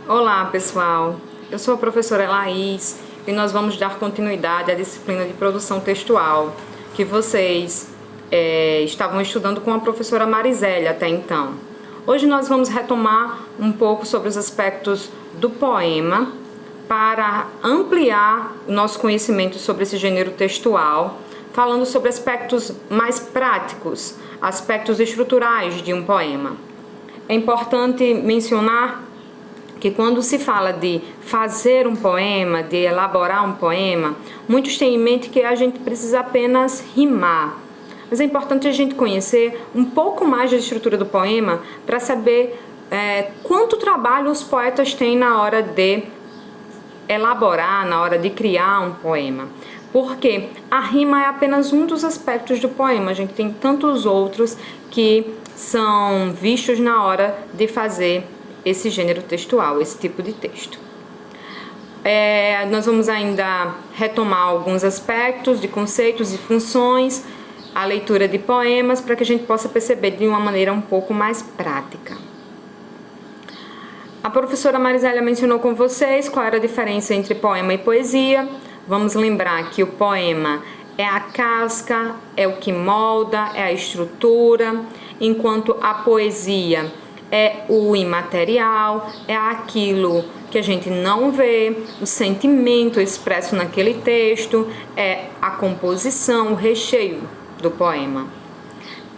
Olá, pessoal. Eu sou a professora Laís e nós vamos dar continuidade à disciplina de produção textual que vocês estavam estudando com a professora Marizélia até então. Hoje nós vamos retomar um pouco sobre os aspectos do poema para ampliar o nosso conhecimento sobre esse gênero textual, falando sobre aspectos mais práticos, aspectos estruturais de um poema. É importante mencionar que quando se fala de fazer um poema, de elaborar um poema, muitos têm em mente que a gente precisa apenas rimar. Mas é importante a gente conhecer um pouco mais da estrutura do poema para saber quanto trabalho os poetas têm na hora de elaborar, na hora de criar um poema. Porque a rima é apenas um dos aspectos do poema, a gente tem tantos outros que são vistos na hora de fazer esse gênero textual, esse tipo de texto. Nós vamos ainda retomar alguns aspectos de conceitos e funções, a leitura de poemas, para que a gente possa perceber de uma maneira um pouco mais prática. A professora Marizélia mencionou com vocês qual era a diferença entre poema e poesia. Vamos lembrar que o poema é a casca, é o que molda, é a estrutura, enquanto a poesia é o imaterial, é aquilo que a gente não vê, o sentimento expresso naquele texto, é a composição, o recheio do poema.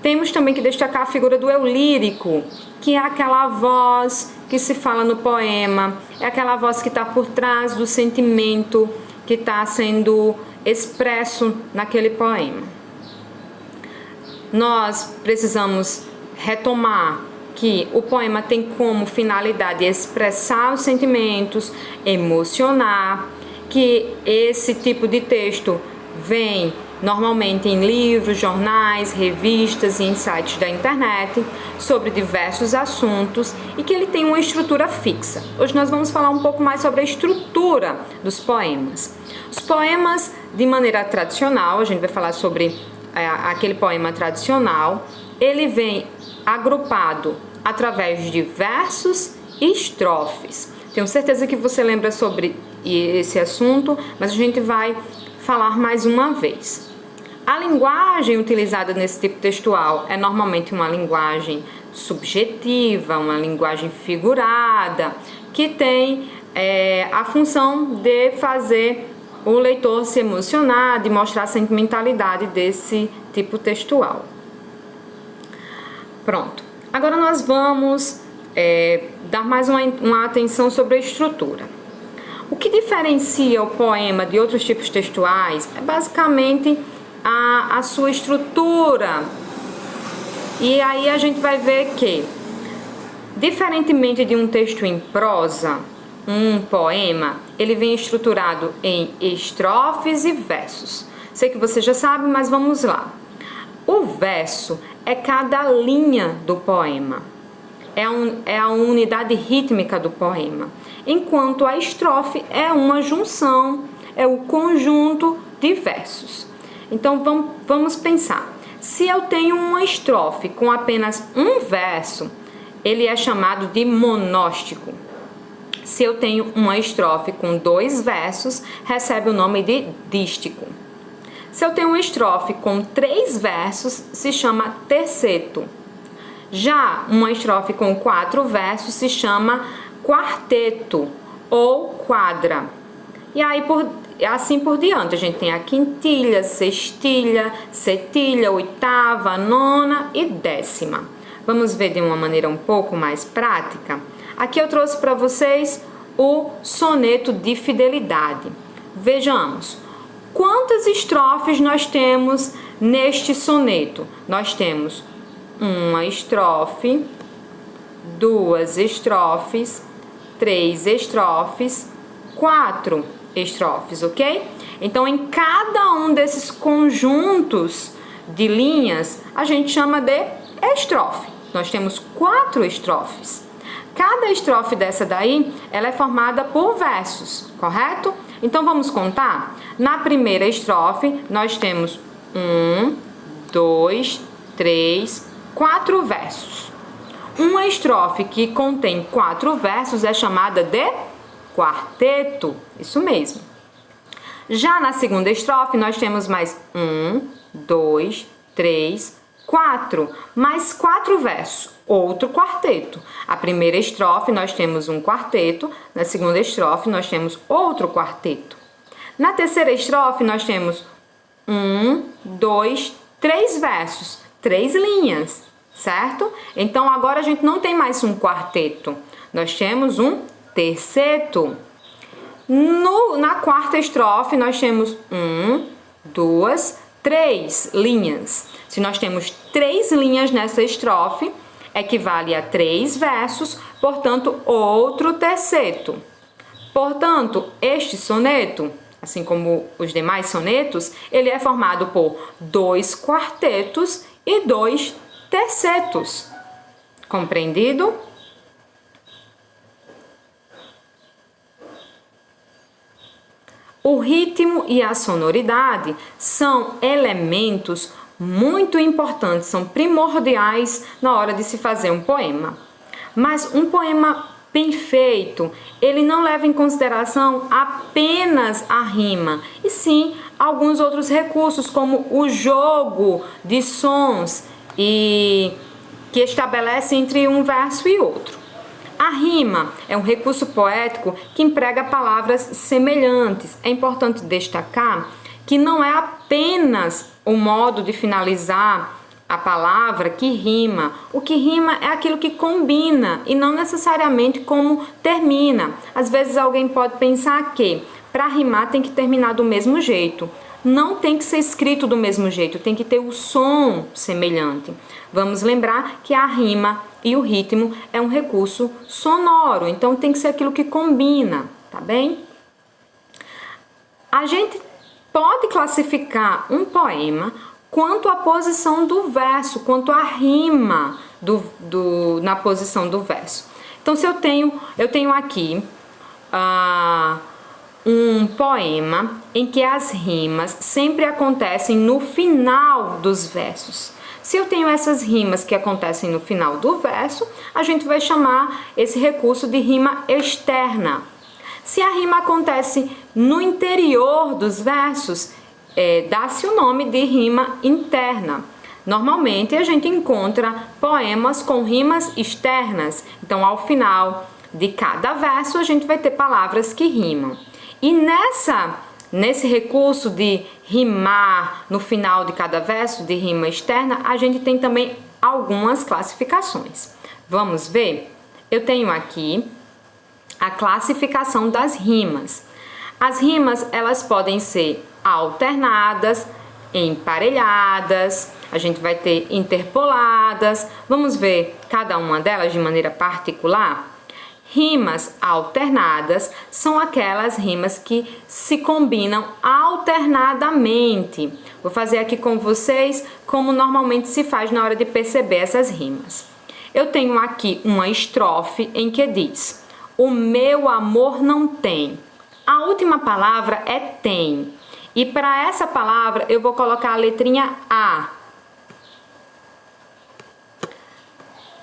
Temos também que destacar a figura do eu lírico, que é aquela voz que se fala no poema, é aquela voz que está por trás do sentimento que está sendo expresso naquele poema. Nós precisamos retomar que o poema tem como finalidade expressar os sentimentos, emocionar, que esse tipo de texto vem normalmente em livros, jornais, revistas e em sites da internet sobre diversos assuntos e que ele tem uma estrutura fixa. Hoje nós vamos falar um pouco mais sobre a estrutura dos poemas. Os poemas, de maneira tradicional, a gente vai falar sobre aquele poema tradicional, ele vem agrupado através de versos e estrofes. Tenho certeza que você lembra sobre esse assunto, mas a gente vai falar mais uma vez. A linguagem utilizada nesse tipo textual é normalmente uma linguagem subjetiva, uma linguagem figurada, que tem a função de fazer o leitor se emocionar, de mostrar a sentimentalidade desse tipo textual. Pronto. Agora nós vamos dar mais uma atenção sobre a estrutura. O que diferencia o poema de outros tipos textuais é basicamente a sua estrutura. E aí a gente vai ver que, diferentemente de um texto em prosa, um poema, ele vem estruturado em estrofes e versos. Sei que você já sabe, mas vamos lá. O verso é cada linha do poema, é a unidade rítmica do poema, enquanto a estrofe é uma junção, é o conjunto de versos. Então vamos pensar, se eu tenho uma estrofe com apenas um verso, ele é chamado de monóstico. Se eu tenho uma estrofe com 2 versos, recebe o nome de dístico. Se eu tenho uma estrofe com 3 versos, se chama terceto. Já uma estrofe com 4 versos se chama quarteto ou quadra. E aí assim por diante, a gente tem a quintilha, sextilha, setilha, oitava, nona e décima. Vamos ver de uma maneira um pouco mais prática? Aqui eu trouxe para vocês o soneto de fidelidade. Vejamos. Quantas estrofes nós temos neste soneto? Nós temos uma estrofe, 2 estrofes, 3 estrofes, 4 estrofes, ok? Então, em cada um desses conjuntos de linhas, a gente chama de estrofe. Nós temos 4 estrofes. Cada estrofe dessa daí, ela é formada por versos, correto? Então, vamos contar? Na primeira estrofe, nós temos 1, 2, 3, 4 versos. Uma estrofe que contém 4 versos é chamada de quarteto. Isso mesmo. Já na segunda estrofe, nós temos mais 1, 2, 3, 4. Mais 4 versos. Outro quarteto. A primeira estrofe, nós temos um quarteto. Na segunda estrofe, nós temos outro quarteto. Na terceira estrofe, nós temos 1, 2, 3 versos. 3 linhas. Certo? Então, agora a gente não tem mais um quarteto. Nós temos um terceto. Na quarta estrofe, nós temos 1, 2, 3 linhas. Se nós temos 3 linhas nessa estrofe, equivale a 3 versos, portanto, outro terceto. Portanto, este soneto, assim como os demais sonetos, ele é formado por 2 quartetos e 2 tercetos. Compreendido? O ritmo e a sonoridade são elementos muito importantes, são primordiais na hora de se fazer um poema. Mas um poema bem feito, ele não leva em consideração apenas a rima, e sim alguns outros recursos, como o jogo de sons e que estabelece entre um verso e outro. A rima é um recurso poético que emprega palavras semelhantes. É importante destacar que não é apenas o modo de finalizar a palavra que rima. O que rima é aquilo que combina e não necessariamente como termina. Às vezes alguém pode pensar que para rimar tem que terminar do mesmo jeito. Não tem que ser escrito do mesmo jeito, tem que ter o som semelhante. Vamos lembrar que a rima e o ritmo é um recurso sonoro, então tem que ser aquilo que combina, tá bem? A gente pode classificar um poema quanto à posição do verso, quanto à rima na posição do verso. Então, se eu tenho aqui um poema em que as rimas sempre acontecem no final dos versos. Se eu tenho essas rimas que acontecem no final do verso, a gente vai chamar esse recurso de rima externa. Se a rima acontece no interior dos versos, dá-se o nome de rima interna. Normalmente a gente encontra poemas com rimas externas. Então, ao final de cada verso, a gente vai ter palavras que rimam. E nesse recurso de rimar no final de cada verso, de rima externa, a gente tem também algumas classificações. Vamos ver? Eu tenho aqui a classificação das rimas. As rimas, elas podem ser alternadas, emparelhadas, a gente vai ter interpoladas. Vamos ver cada uma delas de maneira particular? Rimas alternadas são aquelas rimas que se combinam alternadamente. Vou fazer aqui com vocês como normalmente se faz na hora de perceber essas rimas. Eu tenho aqui uma estrofe em que diz: o meu amor não tem. A última palavra é tem. E para essa palavra eu vou colocar a letrinha A.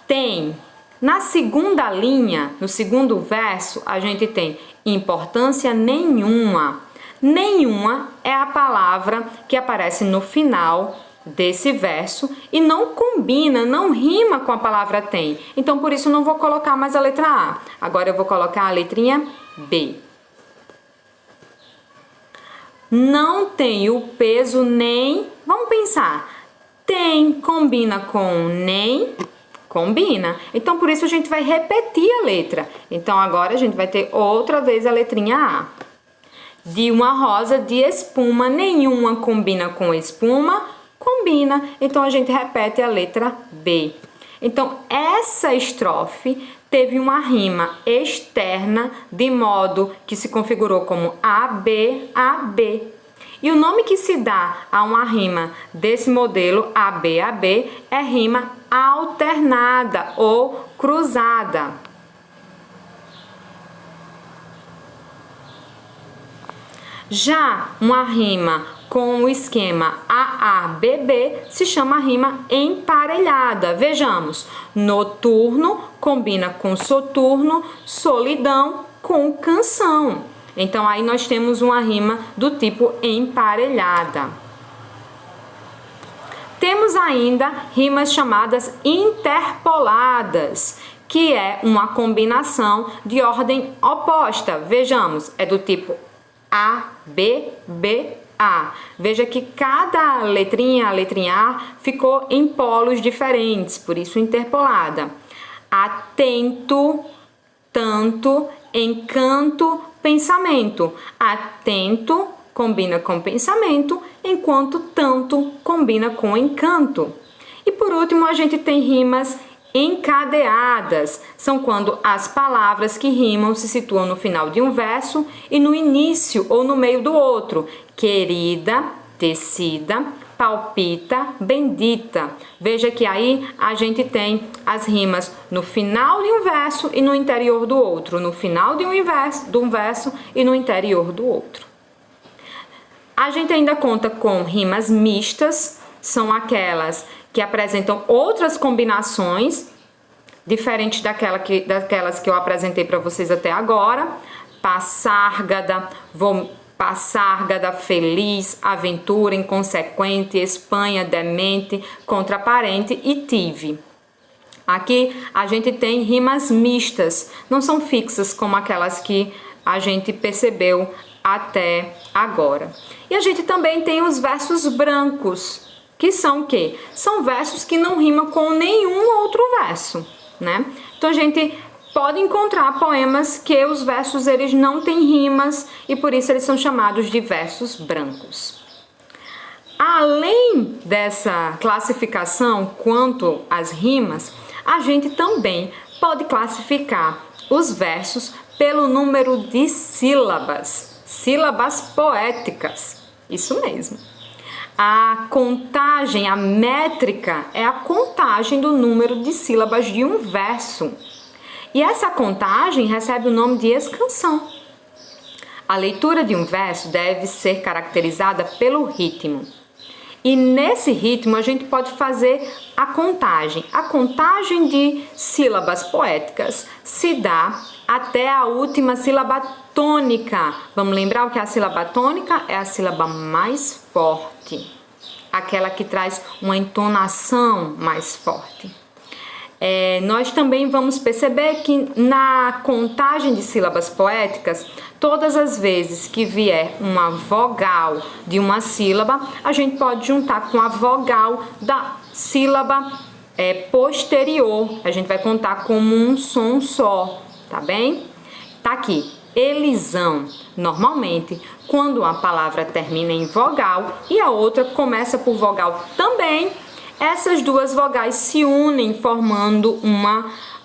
Tem. Na segunda linha, no segundo verso, a gente tem importância nenhuma. Nenhuma é a palavra que aparece no final desse verso e não combina, não rima com a palavra tem. Então, por isso, não vou colocar mais a letra A. Agora, eu vou colocar a letrinha B. Não tem o peso nem... Vamos pensar. Tem combina com nem... Combina. Então, por isso, a gente vai repetir a letra. Então, agora, a gente vai ter outra vez a letrinha A. De uma rosa de espuma, nenhuma combina com espuma, combina. Então, a gente repete a letra B. Então, essa estrofe teve uma rima externa, de modo que se configurou como AB, AB. E o nome que se dá a uma rima desse modelo AB, AB é rima alternada ou cruzada. Já uma rima com o esquema AABB, se chama rima emparelhada. Vejamos, noturno combina com soturno, solidão com canção. Então, aí nós temos uma rima do tipo emparelhada. Temos ainda rimas chamadas interpoladas, que é uma combinação de ordem oposta. Vejamos, é do tipo A, B, B, A. Veja que cada letrinha, a letrinha A, ficou em polos diferentes, por isso interpolada. Atento, tanto, encanto, pensamento. Atento combina com pensamento, enquanto tanto combina com encanto. E por último, a gente tem rimas encadeadas. São quando as palavras que rimam se situam no final de um verso e no início ou no meio do outro. Querida, tecida, palpita, bendita. Veja que aí a gente tem as rimas no final de um verso e no interior do outro, no final de um verso e no interior do outro. A gente ainda conta com rimas mistas, são aquelas que apresentam outras combinações, diferentes daquelas que eu apresentei para vocês até agora. Passárgada, passárgada, feliz, aventura, inconsequente, Espanha, demente, contraparente e tive. Aqui a gente tem rimas mistas, não são fixas como aquelas que a gente percebeu até agora. E a gente também tem os versos brancos, que são o quê? São versos que não rimam com nenhum outro verso, né? Então a gente pode encontrar poemas que os versos eles não têm rimas e por isso eles são chamados de versos brancos. Além dessa classificação quanto às rimas, a gente também pode classificar os versos pelo número de sílabas, sílabas poéticas, isso mesmo. A contagem, a métrica, é a contagem do número de sílabas de um verso. E essa contagem recebe o nome de escansão. A leitura de um verso deve ser caracterizada pelo ritmo. E nesse ritmo a gente pode fazer a contagem. A contagem de sílabas poéticas se dá até a última sílaba tônica. Vamos lembrar o que é a sílaba tônica? É a sílaba mais forte, aquela que traz uma entonação mais forte. Nós também vamos perceber que na contagem de sílabas poéticas, todas as vezes que vier uma vogal de uma sílaba, a gente pode juntar com a vogal da sílaba posterior. A gente vai contar como um som só, tá bem? Tá aqui, elisão. Normalmente, quando uma palavra termina em vogal e a outra começa por vogal também, essas duas vogais se unem formando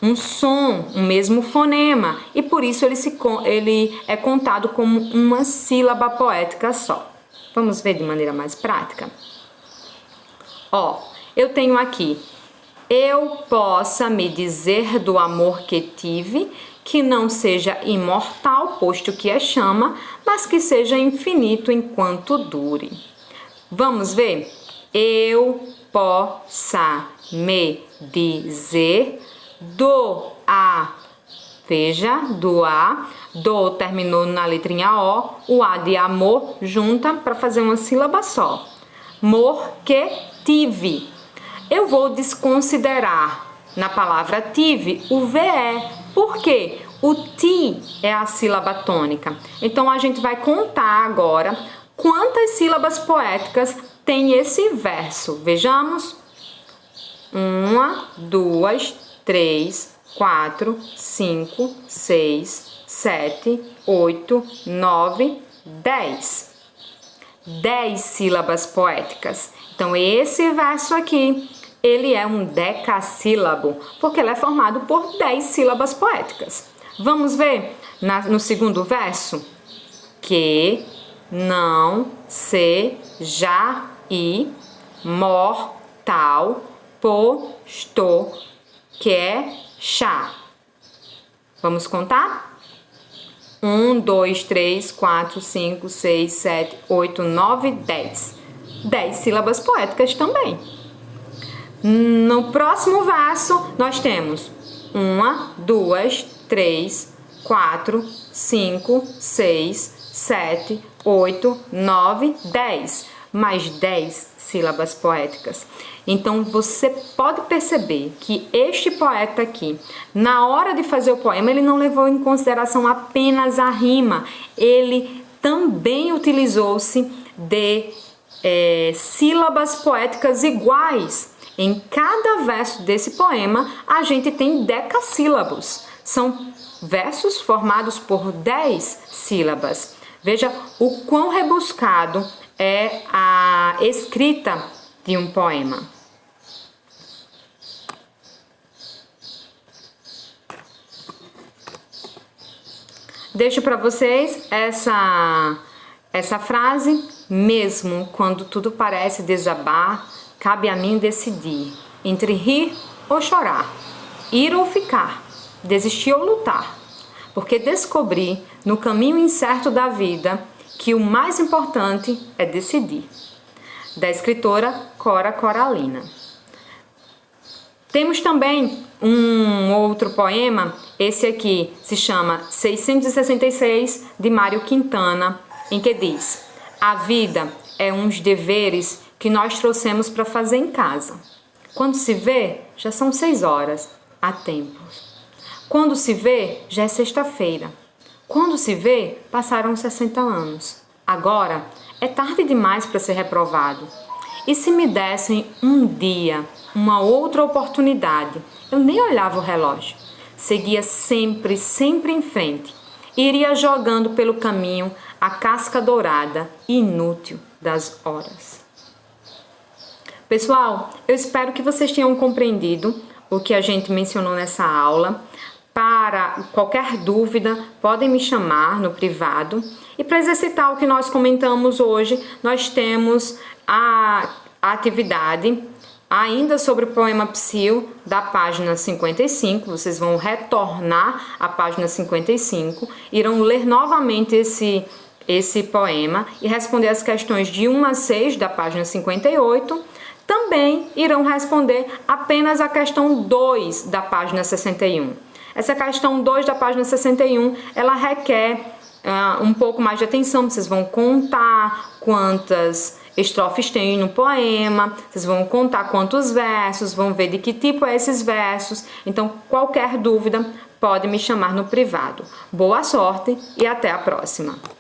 um som, um mesmo fonema, e por isso ele é contado como uma sílaba poética só. Vamos ver de maneira mais prática? Eu tenho aqui: eu possa me dizer do amor que tive, que não seja imortal, posto que é chama, mas que seja infinito enquanto dure. Vamos ver? Eu possa me dizer veja, do terminou na letrinha O A de amor junta para fazer uma sílaba só. Mor que tive. Eu vou desconsiderar na palavra tive o VE, porque o ti é a sílaba tônica. Então a gente vai contar agora quantas sílabas poéticas tem esse verso. Vejamos. 1, 2, 3, 4, 5, 6, 7, 8, 9, 10. 10 sílabas poéticas. Então, esse verso aqui, ele é um decassílabo, porque ele é formado por 10 sílabas poéticas. Vamos ver no segundo verso? Que não seja imortal, posto que é chá. Vamos contar? 1, 2, 3, 4, 5, 6, 7, 8, 9, 10. 10 sílabas poéticas também. No próximo verso, nós temos 1, 2, 3, 4, 5, 6, 7, 8, 9, 10. Mais 10 sílabas poéticas. Então, você pode perceber que este poeta aqui, na hora de fazer o poema, ele não levou em consideração apenas a rima. Ele também utilizou-se de sílabas poéticas iguais. Em cada verso desse poema, a gente tem decassílabos. São versos formados por 10 sílabas. Veja o quão rebuscado é a escrita de um poema. Deixo para vocês essa frase: mesmo quando tudo parece desabar, cabe a mim decidir entre rir ou chorar, ir ou ficar, desistir ou lutar, porque descobri no caminho incerto da vida que o mais importante é decidir. Da escritora Cora Coralina. Temos também um outro poema, esse aqui se chama 666, de Mário Quintana, em que diz: a vida é uns deveres que nós trouxemos para fazer em casa. Quando se vê, já são 6 horas, há tempo. Quando se vê, já é sexta-feira. Quando se vê, passaram 60 anos. Agora, é tarde demais para ser reprovado. E se me dessem um dia, uma outra oportunidade, eu nem olhava o relógio. Seguia sempre, sempre em frente. Iria jogando pelo caminho a casca dourada e inútil das horas. Pessoal, eu espero que vocês tenham compreendido o que a gente mencionou nessa aula. Para qualquer dúvida, podem me chamar no privado. E para exercitar o que nós comentamos hoje, nós temos a atividade ainda sobre o poema Psil, da página 55. Vocês vão retornar à página 55, irão ler novamente esse poema e responder as questões de 1 a 6 da página 58. Também irão responder apenas a questão 2 da página 61. Essa questão 2 da página 61, ela requer um pouco mais de atenção. Vocês vão contar quantas estrofes tem no poema, vocês vão contar quantos versos, vão ver de que tipo é esses versos. Então, qualquer dúvida, pode me chamar no privado. Boa sorte e até a próxima!